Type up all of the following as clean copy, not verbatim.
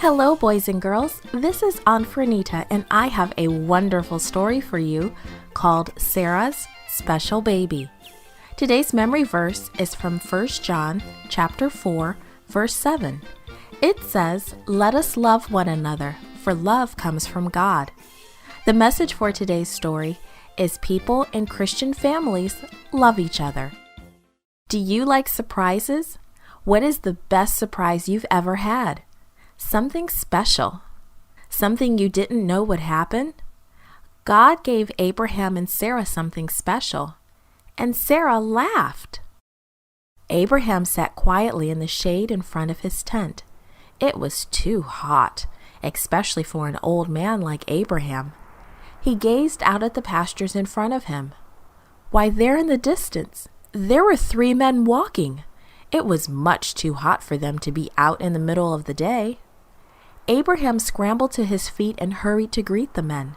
Hello, boys and girls. This is Aunt Fernita, and I have a wonderful story for you called Sarah's Special Baby. Today's memory verse is from 1 John chapter 4, verse 7. It says, "Let us love one another, for love comes from God." The message for today's story is people in Christian families love each other. Do you like surprises? What is the best surprise you've ever had? Something special. Something you didn't know would happen? God gave Abraham and Sarah something special, and Sarah laughed. Abraham sat quietly in the shade in front of his tent. It was too hot, especially for an old man like Abraham. He gazed out at the pastures in front of him. Why, there in the distance, there were 3 men walking. It was much too hot for them to be out in the middle of the day. Abraham scrambled to his feet and hurried to greet the men.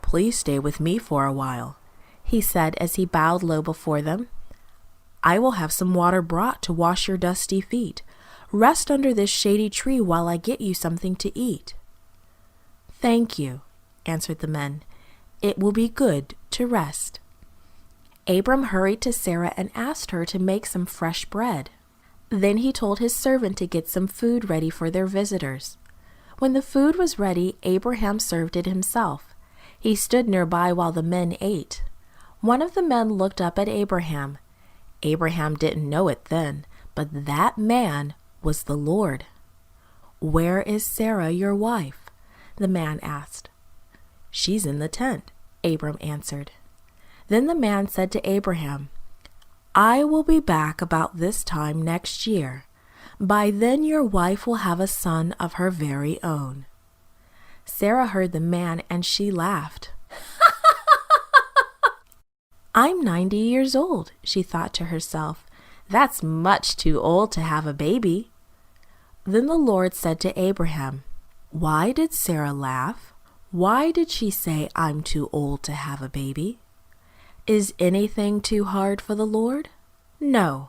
"Please stay with me for a while," he said as he bowed low before them. "I will have some water brought to wash your dusty feet. Rest under this shady tree while I get you something to eat." "Thank you," answered the men. "It will be good to rest." Abram hurried to Sarah and asked her to make some fresh bread. Then he told his servant to get some food ready for their visitors. When the food was ready, Abraham served it himself. He stood nearby while the men ate. One of the men looked up at Abraham. Abraham didn't know it then, but that man was the Lord. "Where is Sarah, your wife?" the man asked. "She's in the tent," Abram answered. Then the man said to Abraham, "I will be back about this time next year. By then your wife will have a son of her very own." Sarah heard the man and she laughed. "I'm 90 years old," she thought to herself. "That's much too old to have a baby." Then the Lord said to Abraham, "Why did Sarah laugh? Why did she say I'm too old to have a baby? Is anything too hard for the Lord? No.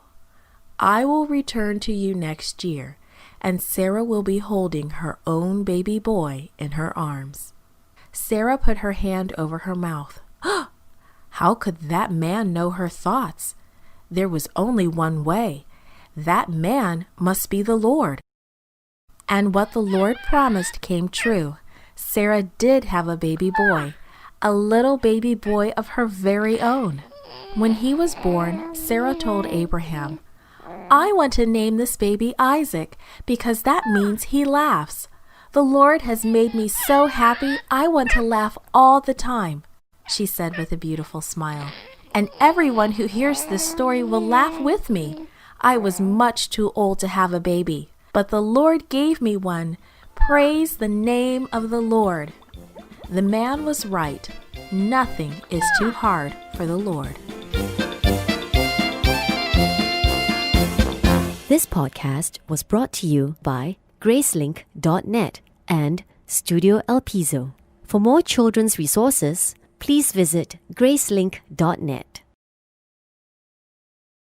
I will return to you next year, and Sarah will be holding her own baby boy in her arms." Sarah put her hand over her mouth. How could that man know her thoughts? There was only one way. That man must be the Lord. And what the Lord promised came true. Sarah did have a baby boy, a little baby boy of her very own. When he was born, Sarah told Abraham, "I want to name this baby Isaac because that means he laughs. The Lord has made me so happy I want to laugh all the time," she said with a beautiful smile. "And everyone who hears this story will laugh with me. I was much too old to have a baby, but the Lord gave me one. Praise the name of the Lord." The man was right. Nothing is too hard for the Lord. This podcast was brought to you by Gracelink.net and Studio El Piso. For more children's resources, please visit Gracelink.net.